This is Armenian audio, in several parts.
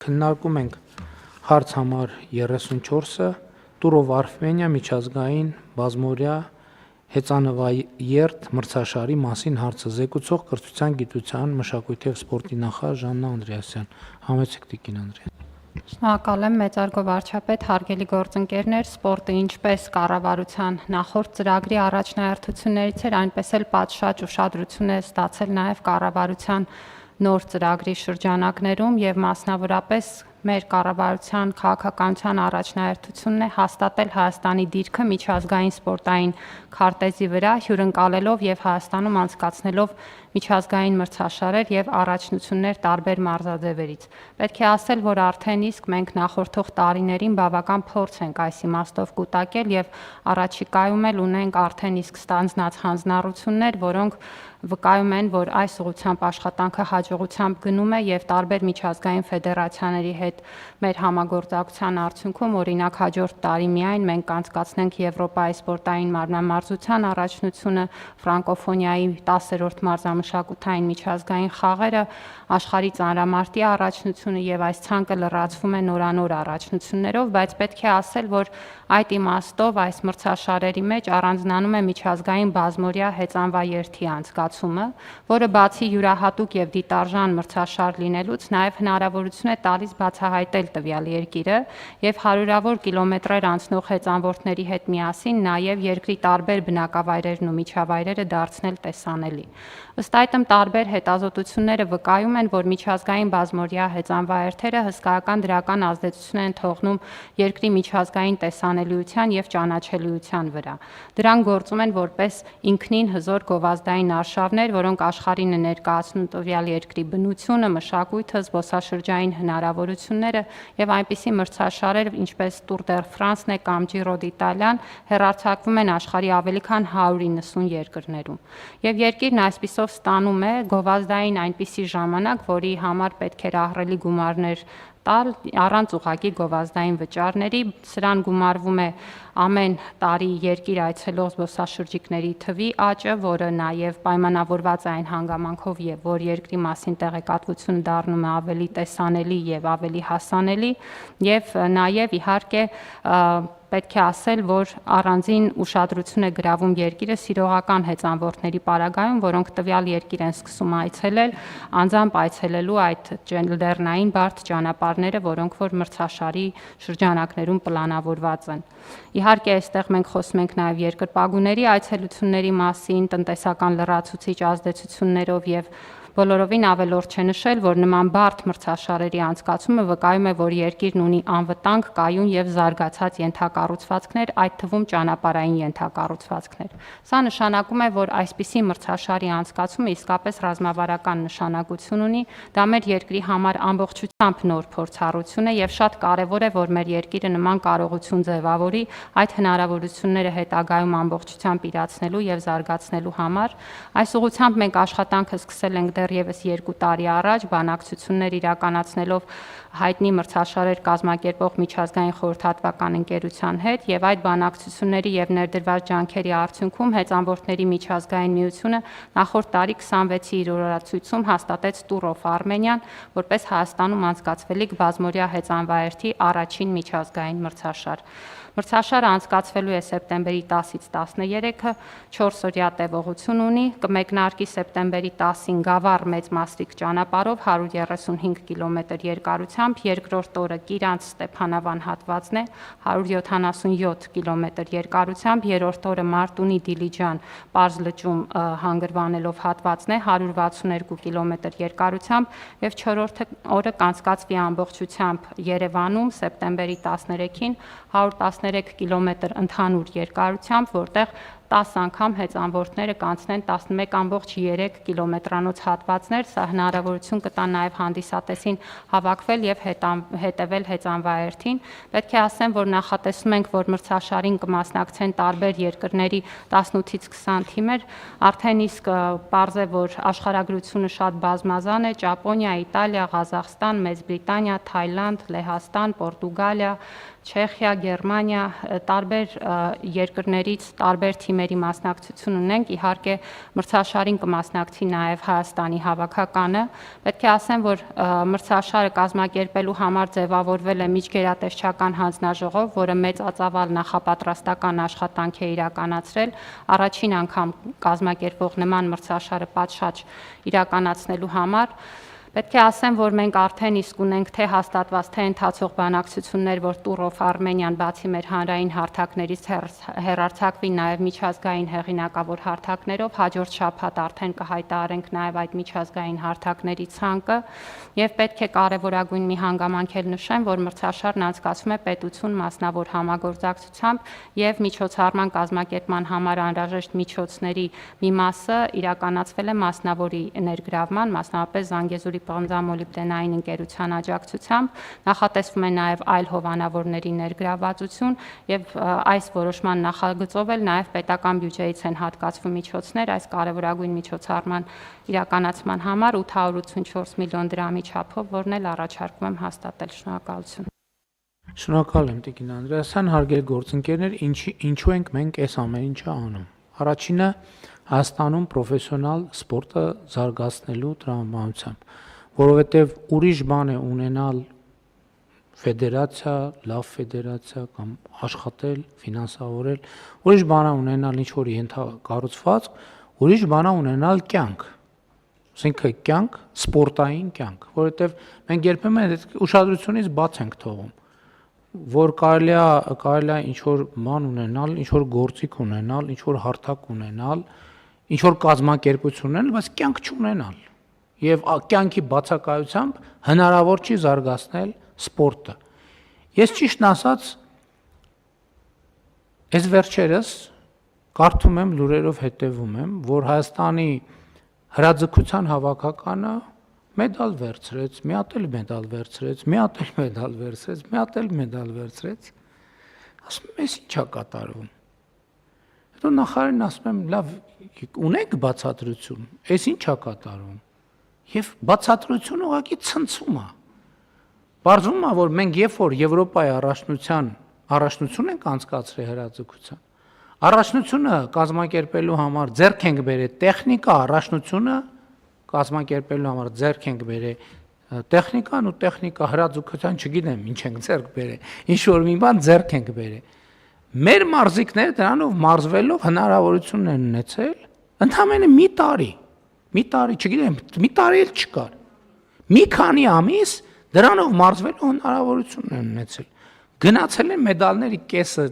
Քննարկում ենք հարց համար 34-ը Տուրով Արմենիա միջազգային բազմօրյա հեծանվաերթ մրցաշարի մասին հարցը զեկուցող կրթության, գիտության, մշակույթի և սպորտի նախարար Ժաննա Անդրեասյան։ Համեցեք տիկին Անդրեասյան։ Շնորհակալ եմ մեծարգո վարչապետ, հարգելի գործընկերներ, սպորտը ինչպես կառավարության նախորդ ծրագրի առաջնահերթություններից էր, այնպես էլ պատշաճ ուշադրություն է ստացել նաև կառավարության նոր ծրագրի շրջանակներում եւ մասնավորապես մեր կառավարության քաղաքականության առաջնահերթությունն է հաստատել Հայաստանի դիրքը միջազգային սպորտային քարտեզի վրա, հյուրընկալելով եւ Հայաստանում անցկացնելով միջազգային մրցաշարեր եւ առաջնություններ տարբեր մարզաձևերից։ Պետք է ասել, որ արդեն իսկ մենք նախորդող տարիներին բավական փորձ ենք այս իմաստով կուտակել եւ առաջիկայում էլ ունենք արդեն իսկ ստանձնած հանձնառություններ, որոնք վկայում են, որ այս ուղղությամբ աշխատանքը հաջողությամբ գնում է եւ տարբեր միջազգային ֆեդերացիաների հետ մեր համագործակցության արդյունքում, օրինակ հաջորդ տարի միայն մենք կանցկացնենք Եվրոպայի սպորտային մարմնամարզության առաջնությունը, ֆրանկոֆոնիայի 10-րդ մարզամշակութային միջազգային խաղերը, աշխարհի ծանրամարտի առաջնությունը եւ այս ցանկը լրացվում է նորանոր առաջնություններով, բայց պետք է ասել, որ այդ իմաստով այս մրցաշարերի մեջ առանձնանում է միջազգային բազմօրյա հեծանվաերթի անցկացումը, որը բացի յուրահատուկ եւ դիտարժան մրցաշար լինելուց նաեւ հնարավորություն է տալիս բացահայտել տվյալ երկիրը եւ հարյուրավոր կիլոմետրեր անցնող հեծանվորդների հետ միասին նաեւ երկրի տարբեր բնակավայրերն ու միջավայրերը դարձնել տեսանելի։ Ըստ այդմ տարբեր հետազոտությունները վկայում են, որ միջազգային բազմօրյա հեծանվաերթերը հսկայական դրական ազդեցություն են թողնում երկրի միջազգային տեսանելիության եւ ճանաչելիության վրա։ Դրանք գործում են որպես ինքնին հզոր գովազդային արշավներ, որոնք աշխարհին են ներկայացնում տվյալ երկրի բնությունը, մշակույթը, զբոսաշրջային հնարավորությունները եւ այնպիսի մրցաշարեր, ինչպես Tour de France-ն է կամ Giro d'Italia-ն, հեռարձակվում են աշխարհի ավելի քան 190 երկրներում։ Եվ երկիրն այսպիսով ստանում է գովազդային այնպիսի ժամանակ, որի համար պետք էր ահռելի գումարներ տալ առանց ուղղակի գովազդային վճարների, սրան գումարվում է ամեն տարի երկիր այցելող զբոսաշրջիկների թվի աճը, որը նաև պայմանավորված է այն հանգամանքով, որ երկրի մասին տեղեկատվությունը դառնում է ավելի տեսանելի եւ ավելի հասանելի, եւ նաև իհարկե պետք է ասել, որ առանձին ուշադրություն է գրավում երկիրը սիրողական հեծանվորդների պարագայում, որոնք տվյալ երկիր են սկսում այցելել, անձամբ այցելելու այդ լեռնային բարդ ճանապարհները, որոնք որ մրցաշարի շրջանակներում պլանավորված են։ Իհարկե, այստեղ մենք խոսում ենք նաև երկրպագուների այցելությունների մասին, տնտեսական լրացուցիչ ազդեցություններով եւ բոլորովին ավելորդ չէ նշել, որ նման բարդ մրցաշարերի անցկացումը վկայում է, որ երկիրն ունի անվտանգ, կայուն եւ զարգացած ենթակառուցվածքներ, այդ թվում ճանապարհային ենթակառուցվածքներ։ Սա նշանակում է, որ այսպիսի մրցաշարի անցկացումը իսկապես ռազմավարական նշանակություն ունի, դա մեր երկրի համար ամբողջությամբ նոր փորձառություն է եւ շատ կարեւոր է, որ մեր երկիրը նման կարողություն ձևավորի այդ հնարավորությունները հետագայում ամբողջությամբ իրացնելու եւ զարգացնելու համար։ Այս ուղղությամբ մենք աշխատանքը սկսել ենք դեռևս 2 տարի առաջ բանակցություններ իրականացնելով հայտնի մրցաշարեր կազմակերպող միջազգային խորհրդատվական ընկերության հետ եւ այդ բանակցությունների եւ ներդրված ջանքերի արդյունքում հեծանվորդների միջազգային միությունը նախորդ տարի 26-ի իր օրացույցում հաստատեց Tour of Armenia-ն որպես Հայաստանում անցկացվելիք բազմօրյա հեծանվաերթի առաջին միջազգային մրցաշար։ Մրցաշարը անցկացվելու է սեպտեմբերի 10-ից 13-ը, 4-օրյա տևողություն ունի, կմեկնարկի սեպտեմբերի 10-ին Գավառ մեծ մասրիկ ճանապարհով 135 կիլոմետր երկարությամբ, երկրորդ օրը Կիրանց Ստեփանավան հատվածն է 177 կիլոմետր երկարությամբ, երրորդ օրը Մարտունի Դիլիջան Պարզ լճում հանգրվանելով հատվածն է 162 կիլոմետր երկարությամբ եւ չորրորդ օրը կանցկացվի ամբողջությամբ Երևանում սեպտեմբերի 13-ին 113 կիլոմետր ընդհանուր երկարությամբ, որտեղ 10 անգամ հեծանվորդները կանցնեն 11.3 կիլոմետրանոց հատվածներ, սա հնարավորություն կտա նաև հանդիսատեսին հավաքվել եւ հետևել հեծանվաերթին։ Պետք է ասեմ, որ նախատեսում ենք, որ մրցաշարին կմասնակցեն տարբեր երկրների 18-ից 20 թիմեր, արդեն իսկ պարզ է, որ աշխարհագրությունը շատ բազմազան է՝ Ճապոնիա, Իտալիա, Ղազախստան, Մեծ Բրիտանիա, Թայլանդ, Լեհաստան, Պորտուգալիա, Չեխիա, Գերմանիա, տարբեր երկրներից տարբեր թիմեր թիմերի մասնակցություն ունենք, իհարկե մրցաշարին կմասնակցի նաև Հայաստանի հավաքականը։ Պետք է ասեմ, որ մրցաշարը կազմակերպելու համար ձևավորվել է միջգերատեսչական հանձնաժողով, որը մեծածավալ նախապատրաստական աշխատանք է իրականացրել։ Առաջին անգամ կազմակերպվող նման մրցաշարը պատշաճ իրականացնելու համար պետք է ասեմ, որ մենք արդեն իսկ ունենք թե հաստատված, թե ընթացող բանակցություններ, որ Tour of Armenian բացի մեր հանրային հարթակներից հեռարձակվի նաև միջազգային հեղինակավոր հարթակներով, հաջորդ շաբաթ արդեն կհայտարարենք նաև այդ միջազգային հարթակների ցանկը, եւ պետք է կարևորագույն մի հանգամանք էլ նշեմ, որ մրցաշարն անցկացվում է պետություն մասնավոր համագործակցությամբ եւ միջոցառման կազմակերպման համար անհրաժեշտ միջոցների մի մասը իրականացվել է մասնավորի ներգրավման, մասնավորապես Զանգեզուրի պղնձամոլիբդենային ընկերության աջակցությամբ, նախատեսվում է նաև այլ հովանավորների ներգրավվածություն եւ այս որոշման նախագծով էլ նաև պետական բյուջեից են հատկացվում միջոցներ այս կարևորագույն միջոցառման իրականացման համար 884 միլիոն դրամի չափով, որն էլ առաջարկում եմ հաստատել։ Շնորհակալություն։ Շնորհակալ եմ Տիկին Անդրեասյան, հարգելի գործընկերներ, ինչու ենք մենք այս ամեն ինչը անում։ Առաջինը Հայաստանում պրոֆեսիոնալ սպորտը զարգացնելու տրամաբանությամբ, որովհետև ուրիշ բան է ունենալ ֆեդերացիա, լավ ֆեդերացիա կամ աշխատել, ֆինանսավորել, ուրիշ բան է ունենալ ինչ-որ ենթակառուցվածք, ուրիշ բան է ունենալ կյանք, ասենք կյանք, սպորտային կյանք, որովհետև մենք երբեմն այդ ուշադրությունից բաց ենք թողում, որ կարելի է ինչ-որ բան ունենալ, ինչ-որ գործիք ունենալ, ինչ-որ հարթակ ունենալ, ինչ-որ կազմակերպություն ունենալ, բայց կյանք չունենալ։ Եվ կյանքի բացակայությամբ հնարավոր չի զարգացնել սպորտը։ Ես ճիշտն ասած, այս վերջերս կարդում եմ, լուրերով հետևում եմ, որ Հայաստանի հրաձգության հավաքականը մեդալ վերցրեց, մի հատ էլ մեդալ վերցրեց, մի հատ էլ մեդալ վերցրեց, մի հատ էլ մեդալ վերցրեց։ Ասում եմ, էս ի՞նչ է կատարվում։ Հետո նախարարին ասում եմ, լավ, ունեք բացատրություն, էս ի՞նչ է կատարվում։ Եվ բացատրությունը ուղղակի ցնցում է։ Բարձվում է, որ մենք երբ որ Եվրոպայի առաջնություն ենք անցկացրել հրաձգության, առաջնությունը կազմակերպելու համար ձեռք ենք բերել տեխնիկա, առաջնությունը կազմակերպելու համար ձեռք ենք բերել տեխնիկան ու տեխնիկա հրաձգության, չգիտեմ, ինչ ենք ձեռք բերել, ինչ որ մի բան ձեռք ենք բերել։ Մեր մարզիկները դրանով մարզվելով հնարավորություն են ունեցել ընդամենը մի տարի, չգիտեմ, մի տարի էլ չկար։ Մի քանի ամիս դրանով մարզվելու հնարավորություն են ունեցել։ Գնացել են մեդալների կեսը,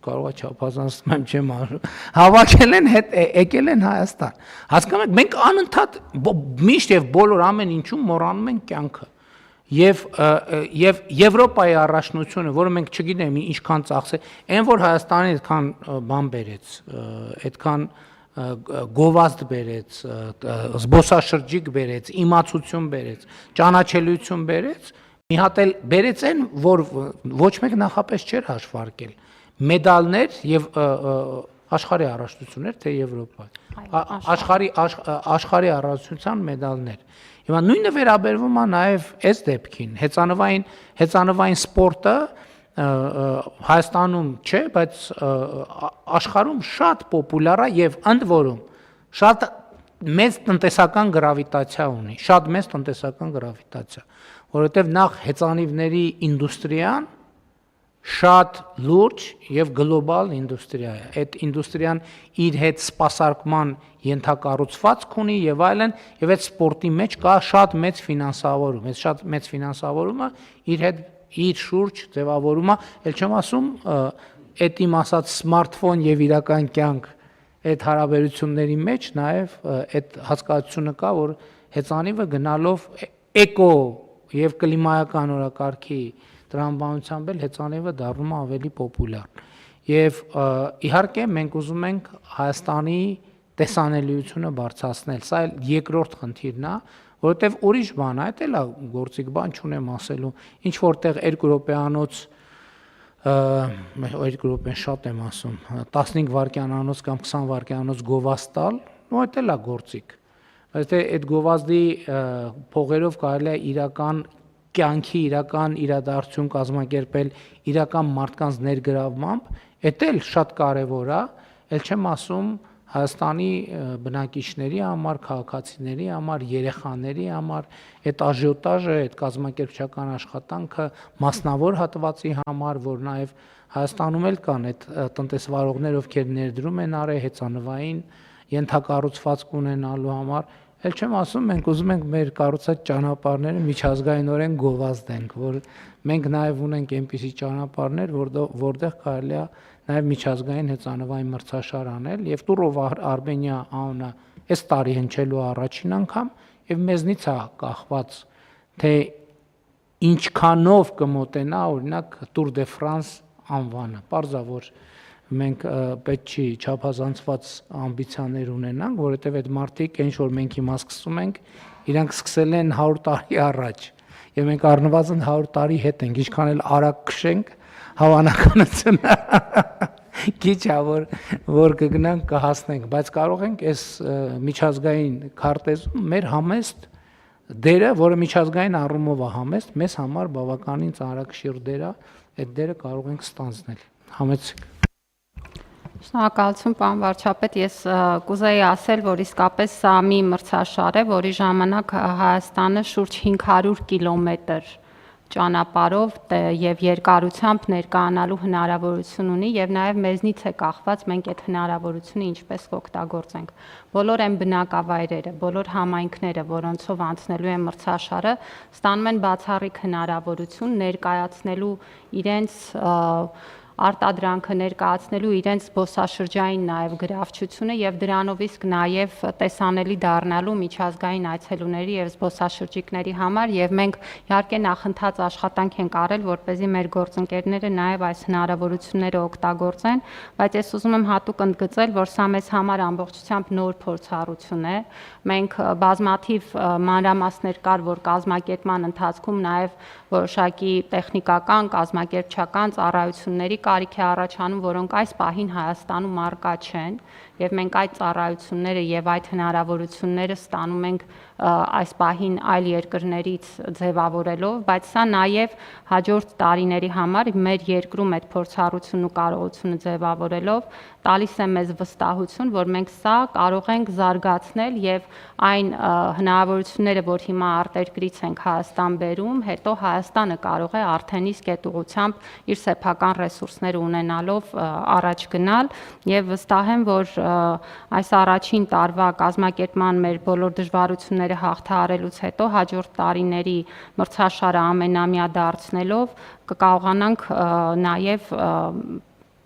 կարող է չափազանցում եմ չեմ արում, հավաքել են, եկել են Հայաստան։ Հասկանում եք, մենք անընդհատ միշտ եւ բոլոր ամեն ինչում մոռանում ենք կյանքը։ Եվ Եվրոպայի առաջնությունը, որը մենք չգիտեմ ինչքան ծախսել, այն որ Հայաստանի այդքան բան բերեց, այդքան գովազդ բերեց, զբոսաշրջիկ բերեց, իմացություն բերեց, ճանաչելիություն բերեց, մի հատ էլ բերեց այն, որ ոչ մեկ նախապես չէր հաշվարկել, մեդալներ եւ աշխարհի առաջնություններ, թե Եվրոպայի, աշխարհի առաջնության մեդալներ։ Հիմա նույնը վերաբերվում է նաև այս դեպքին, հեծանվային սպորտը Հայաստանում չէ, բայց աշխարհում շատ պոպուլյար է եւ ընդ որում շատ մեծ տնտեսական գրավիտացիա ունի, որովհետեւ նախ հեծանիվների ինդուստրիան շատ լուրջ եւ գլոբալ ինդուստրիա է։ Այդ ինդուստրիան իր հետ սպասարկման ենթակառուցվածք ունի եւ այլն, եւ այդ սպորտի մեջ կա շատ մեծ ֆինանսավորում։ Այդ շատ մեծ ֆինանսավորումը իր շուրջ ձևավորում է, ել չեմ ասում, այդ իմ ասած սմարթֆոն եւ իրական կյանք այդ հարաբերությունների մեջ նաեւ այդ հասկացությունը կա, որ հեծանիվը գնալով էկո եւ կլիմայական օրակարգի տրամաբանությամբ էլ հեծանիվը դառնում է ավելի պոպուլյար։ Եվ իհարկե մենք ուզում ենք Հայաստանի տեսանելիությունը բարձրացնել, սա էլ երկրորդ խնդիրն է, որովհետև ուրիշ բան է, դա էլ է գործիք բան չունեմ ասելու, ինչ որտեղ 2 րոպեանոց 2 րոպեն շատ եմ ասում, 15 վայրկյանանոց կամ 20 վայրկյանանոց գովազդ տալ, ու դա էլ է գործիք։ Բայց այդ գովազդի փողերով կարելի է իրական կյանքի իրական իրադարձություն կազմակերպել իրական մարդկանց ներգրավմամբ, դա էլ շատ կարևոր է, ել չեմ ասում Հայաստանի բնակիչների համար, քաղաքացիների համար, երեխաների համար, այդ աժիոտաժը, այդ կազմակերպչական աշխատանքը մասնավոր հատվածի համար, որ նաև Հայաստանում էլ կան այդ տնտեսվարողներ, ովքեր ներդրում են արել հեծանվային ենթակառուցվածք ունենալու համար, ել չեմ ասում, մենք ուզում ենք մեր կառուցած ճանապարհները միջազգայինորեն գովազդենք, որ մենք նաև ունենք այնպիսի ճանապարհներ, որտեղ կարելի է նաև միջազգային հեծանվային մրցաշար անել եւ Տուրով Արմենիա անունը այս տարի հնչելու առաջին անգամ եւ մեզնից է կախված թե ինչքանով կմոտենա օրինակ Tour de France անվանը, պարզա որ մենք պետք չի չափազանցված ամբիցիաներ ունենանք, որովհետև այդ մարդիկ ինչ որ մենք հիմա սկսում ենք, իրանք սկսել են 100 տարի առաջ, եւ մենք առնվազն 100 տարի հետ ենք, ինչքան էլ արագ քշենք, հավանականությունը քիչ է որ կգնանք կհասնենք, բայց կարող ենք այս միջազգային քարտեզում մեր համեստ դերը, որը միջազգային առումով է համեստ, մեզ համար բավականին ծանրակշիռ դեր է, այդ դերը կարող ենք ստանձնել։ Համեցեք։ Շնորհակալություն, պարոն վարչապետ, ես կուզեի ասել, որ իսկապես սա մի մրցաշար է, որի ժամանակ Հայաստանը շուրջ 500 կիլոմետր ճանապարհով եւ երկարությամբ ներկայանալու հնարավորություն ունի եւ նաեւ մեզնից է կախված մենք այդ հնարավորությունը ինչպես կօգտագործենք։ Բոլոր այն բնակավայրերը, բոլոր համայնքները, որոնցով անցնելու է մրցաշարը, ստանում են բացառիկ հնարավորություն ներկայացնելու իրենց արտադրանքը ներկայացնելու իրենց զբոսաշրջային նաև գրավչությունը եւ դրանով իսկ նաև տեսանելի դառնալու միջազգային այցելուների եւ զբոսաշրջիկների համար եւ մենք իհարկե նախընթաց աշխատանք ենք արել, որպեսզի մեր գործընկերները նաև այս հնարավորությունները օգտագործեն, բայց ես ուզում եմ հատուկ ընդգծել, որ սա մեզ համար ամբողջությամբ նոր փորձառություն է։ Մենք բազմաթիվ մանրամասներ կար, որ կազմակերպման ընթացքում նաև որոշակի տեխնիկական, կազմակերպչական ծառայությունների կարիք է առաջանում, որոնք այս պահին Հայաստանում առկա չեն, եւ մենք այդ ծառայությունները եւ այդ հնարավորությունները ստանում ենք այս պահին այլ երկրներից ձևավորելով, բայց սա նաեւ հաջորդ տարիների համար մեր երկրում այդ փորձառությունն ու կարողությունը ձևավորելով տալիս է մեզ վստահություն, որ մենք սա կարող ենք զարգացնել եւ այն հնարավորությունները, որ հիմա արտերկրից ենք Հայաստան բերում, հետո Հայաստանը կարող է արդեն իսկ այդ ուղղությամբ իր սեփական ռեսուրսները ունենալով առաջ գնալ եւ վստահ եմ, որ այս առաջին տարվա կազմակերպման մեր բոլոր դժվարությունները հաղթահարելուց հետո հաջորդ տարիների մրցաշարը ամենամյա դարձնելով կկարողանանք նաեւ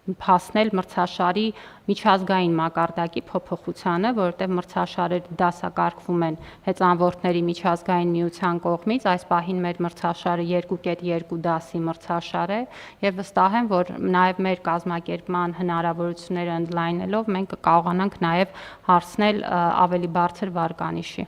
հասնել մրցաշարի միջազգային մակարդակի փոփոխությանը, որովհետև մրցաշարերը դասակարգվում են հեծանվորդների միջազգային միության կողմից, այս պահին մեր մրցաշարը 2.2 դասի մրցաշար է եւ վստահ եմ, որ նաեւ մեր կազմակերպման հնարավորությունները ընդլայնելով մենք կկարողանանք նաեւ հասնել ավելի բարձր վարկանիշի։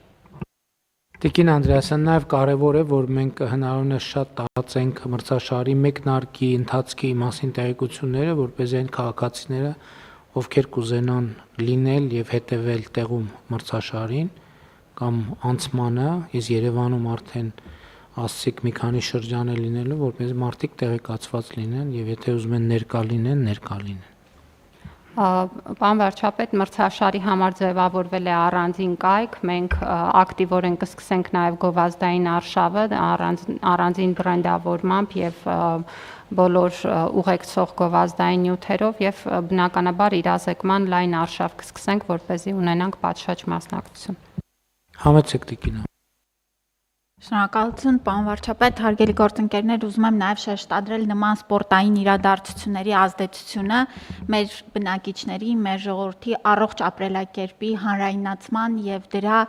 Տիկին Անդրեասյան, նաև կարևոր է, որ մենք հնարավորինս շատ տարածենք մրցաշարի մեկնարկի ընթացքի մասին տեղեկությունները, որպեսզի այն քաղաքացիները, ովքեր կուզենան լինել եւ հետեւել տեղում մրցաշարին կամ անցմանը, իսկ Երևանում արդեն ասցիք մի քանի շրջան է լինելու, որպեսզի մարդիկ տեղեկացված լինեն եւ եթե ուզում են ներկա լինեն։ Պարոն վարչապետ, մրցաշարի համար ձևավորվել է առանձին կայք, մենք ակտիվորեն կսկսենք նաև գովազդային արշավը առանձին բրենդավորմամբ եւ բոլոր ուղեկցող գովազդային նյութերով եւ բնականաբար իրազեկման լայն արշավ կսկսենք, որպեսզի ունենանք պատշաճ մասնակցություն։ Համեցեք տիկինը։ Շնորհակալություն, պարոն վարչապետ, հարգելի գործընկերներ, ուզում եմ նաև շեշտադրել նման սպորտային իրադարձությունների ազդեցությունը մեր բնակիչների, մեր ժողովրդի առողջ ապրելակերպի հանրայնացման եւ դրա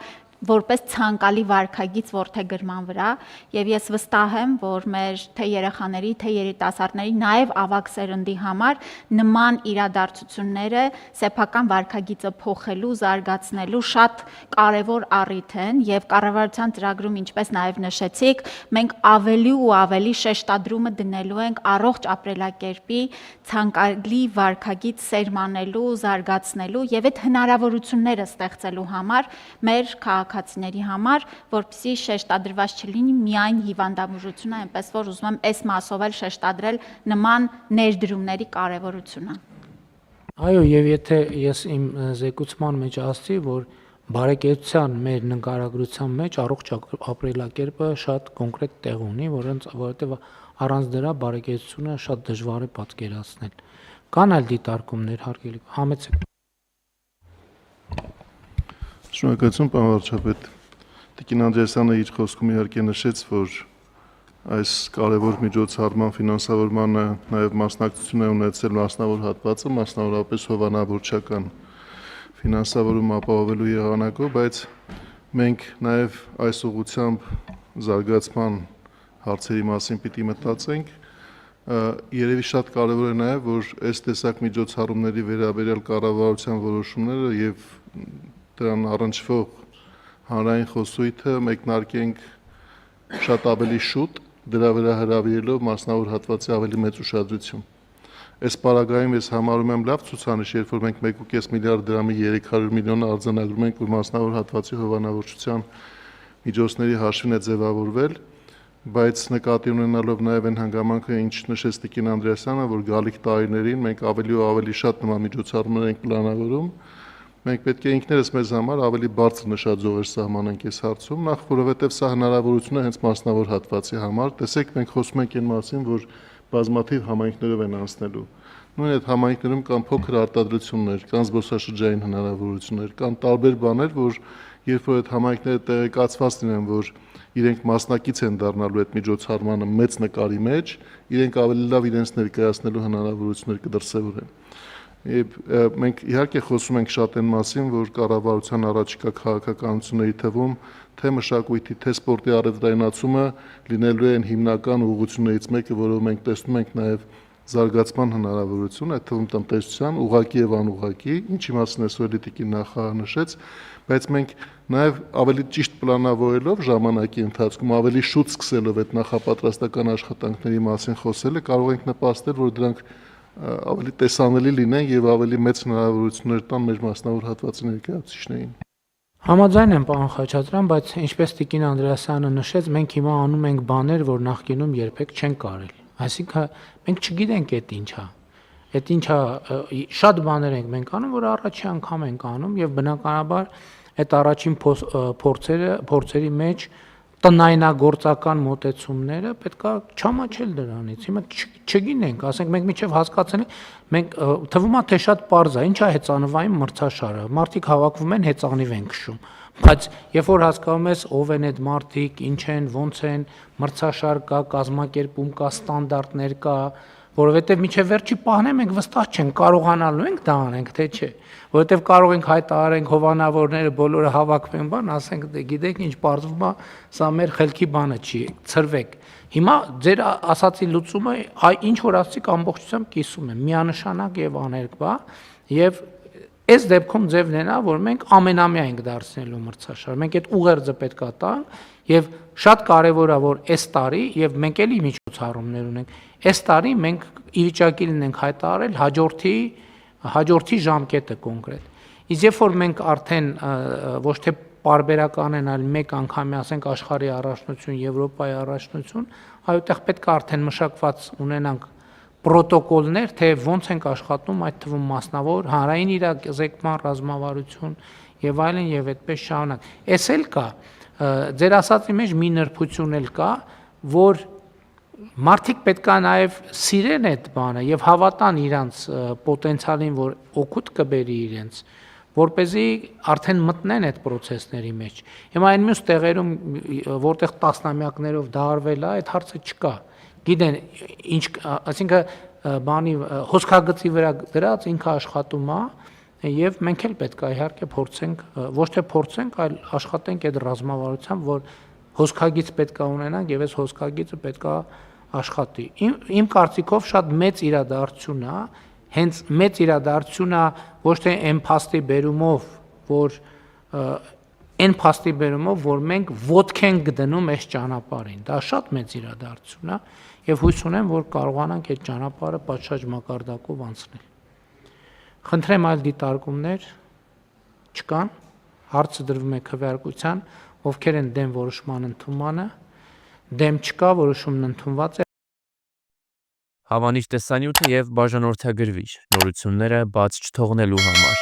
որպես ցանկալի վարքագիծ ворթեգրման վրա եւ ես վստահ եմ, որ մեր թե երեխաների, թե երիտասարդների, նաեւ ավագ սերնդի համար նման իրադարձությունները սեփական վարքագիծը փոխելու, զարգացնելու շատ կարեւոր առիթ են եւ կառավարության ծրագրում, ինչպես նաեւ նշեցիք, մենք ավելի ու ավելի շեշտադրումը դնելու ենք առողջ ապրելակերպի ցանկալի վարքագիծ սերմանելու, զարգացնելու եւ այդ հնարավորությունները ստեղծելու համար մեր քաղաքացիների համար, որպեսզի շեշտադրված չլինի միայն հիվանդաբուժությունը, այնպես որ ուզում եմ այս մասով էլ շեշտադրել նման ներդրումների կարևորությունը։ Այո, եւ եթե ես իմ զեկուցման մեջ ասացի, որ բարեկեցության մեր նկարագրության մեջ առողջ ապրելակերպը շատ կոնկրետ տեղ ունի, որովհետեւ առանց դրա բարեկեցությունը շատ դժվար է պատկերացնել։ Կան այլ դիտարկումներ, հարգելի համեցեք։ Շնորհակալություն, պարոն վարչապետ։ Տիկին Անդրեասյանը իր խոսքում իհարկե նշեց, որ այս կարևոր միջոցառման ֆինանսավորմանը նաև մասնակցություն է ունեցել մասնավոր հատվածը, մասնավորապես հովանավորչական ֆինանսավորում ապահովելու եղանակով, բայց մենք նաև այս ուղղությամբ զարգացման հարցերի մասին պիտի մտածենք։ Երևի շատ կարևոր է նաև, որ այս տեսակ միջոցառումների վերաբերյալ կառավարության որոշումները եւ դրան առնչվող հանրային խոսույթը մեկնարկենք շատ ավելի շուտ, դրա վրա հրավիրելով մասնավոր հատվածի ավելի մեծ ուշադրություն։ Այս պարագայում ես համարում եմ լավ ցուցանիշ, երբ որ մենք 1.5 միլիարդ դրամի 300 միլիոնը արձանագրում ենք, որ մասնավոր հատվածի հովանավորչության միջոցների հաշվին է ձևավորվել, բայց նկատի ունենալով նաև այն հանգամանքը, ինչ նշեց տիկին Անդրեասյանը, որ գալիք տարիներին մենք ավելի ու ավելի շատ նման միջոցառումներ ենք պլանավորում, մենք պետք է ինքներս մեզ համար ավելի բարձր նշաձողեր սահմանենք այս հարցում, նախ որովհետև սա հնարավորություն է հենց մասնավոր հատվածի համար։ Տեսեք, մենք խոսում ենք այն մասին, որ բազմաթիվ համայնքներով են անցնելու։ Նույն այդ համայնքներում կան փոքր արտադրություններ, կան զբոսաշրջային հնարավորություններ, կան տարբեր բաներ, որ երբ որ այդ համայնքները տեղեկացված լինեն, որ իրենք մասնակից են դառնալու այդ միջոցառմանը մեծ նկարի մեջ, իրենք ավելի լավ իրենց ներկայացնելու հնարավորություններ կդրսևորեն։ Մենք իհարկե խոսում ենք շատ այն մասին, որ կառավարության առաջիկա քաղաքականությունների թվում թե մշակույթի, թե սպորտի առևտրայնացումը լինելու են հիմնական ուղղություններից մեկը, որով մենք տեսնում ենք նաև զարգացման հնարավորություն, այդ թվում տնտեսության, ուղղակի եւ անուղղակի, ինչի մասին այսօր դիտիկին նախարարը նշեց, բայց մենք նաև ավելի ճիշտ պլանավորելով ժամանակի ընթացքում ավելի շուտ սկսելով այդ նախապատրաստական աշխատանքների մասին խոսելը կարող ենք նպաստել, որ դրանք ավելի տեսանելի լինեն եւ ավելի մեծ հնարավորություններ տան մեր մասնավոր հատվածի ներկայացուցիչներին։ Համաձայն եմ, պարոն Խաչատրյան, բայց ինչպես տիկին Անդրեասյանը նշեց, մենք հիմա անում ենք բաներ, որ նախկինում երբեք չենք կարել։ Այսինքն մենք չգիտենք այդ ինչա։ Այդ ինչա շատ բաներ ենք մենք անում, որ առաջի անգամ ենք անում եւ բնականաբար այդ առաջին փորձերի մեջ տնայնագործական մոտեցումները պետքա չամաչել դրանից։ Հիմա չգինենք, ասենք մենք միջև հասկացել մենք թվում է թե շատ པարզ է, ինչա հեծանվային մրցաշարը։ Մարդիկ հավաքվում են, հեծանիվ են քշում։ Բայց երբ որ հասկանում ես ով են այդ մարդիկ, ինչ են, ոնց են, մրցաշար կա, կազմակերպում կա, ստանդարտներ կա, որովհետև միջև վերջի պահն մենք վստահ չենք կարողանալու ենք դա անենք, թե չէ, որովհետև կարող ենք հայտարարենք հովանավորները բոլորը հավաքվեն բան, ասենք դե գիտեք ինչ պարզվում է, սա մեր խելքի բանը չի, ցրվեք։ Հիմա ձեր ասացի լուծումը ինչ որ ասացիք ամբողջությամբ կիսում եմ, միանշանակ եւ աներկբա եւ այս դեպքում ձևն է նա, որ մենք ամենամյա ենք դարձնելու մրցաշար։ Մենք այդ ուղերձը պետքա տանք եւ շատ կարեւոր է, որ այս տարի եւ մենք էլի միջոցառումներ ունենք։ Այս տարի մենք ի վիճակի լինենք հայտարարել հաջորդի ժամկետը կոնկրետ։ Իսկ երբ որ մենք արդեն ոչ թե պարբերական են, այլ մեկ անգամի, ասենք աշխարհի առաջնություն, Եվրոպայի առաջնություն, այդտեղ պետք է արդեն մշակված ունենանք պրոտոկոլներ, թե ոնց ենք աշխատում, այդ թվում մասնավոր հանրային իրազեկման ռազմավարություն եւ այլն եւ այդպես շարունակ։ Էս էլ կա, ձեր ասածի մեջ մի նրբություն էլ կա, որ մարդիկ պետքա նաեւ սիրեն այդ բանը եւ հավատան իրանց պոտենցիալին, որ օգուտ կբերի իրենց, որպեսզի արդեն մտնեն այդ process-ների մեջ։ Հիմա այն մյուս տեղերում, որտեղ տասնամյակներով դա արվել է, այդ հարցը չկա։ Գիտեն ինչ, այսինքն բանի հոսքագծի վրա դրած ինքը աշխատում է եւ մենք էլ պետք է իհարկե փորձենք, ոչ թե փորձենք, այլ աշխատենք այդ ռազմավարությամբ, որ հոսքագիծ պետք է ունենանք եւ այս հոսքագիծը պետք է աշխատի։ Իմ կարծիքով շատ մեծ իրադարձություն է, հենց մեծ իրադարձություն է ոչ թե այն փաստի բերումով, որ այն փաստի բերումով, որ մենք ոտք ենք դնում այս ճանապարհին։ Դա շատ մեծ իրադարձություն է եւ հույս ունեմ, որ կարողանանք այդ ճանապարհը պատշաճ մակարդակով անցնել։ Խնդրեմ այլ դիտարկումներ չկան, հարցը դրվում է քվեարկության, ովքեր են դեմ որոշման ընդունմանը, դեմ չկա, որոշումն ընդունված է։ Հավանիր տեսանյութը եւ բաժանորդագրվիր նորությունները բաց չթողնելու համար։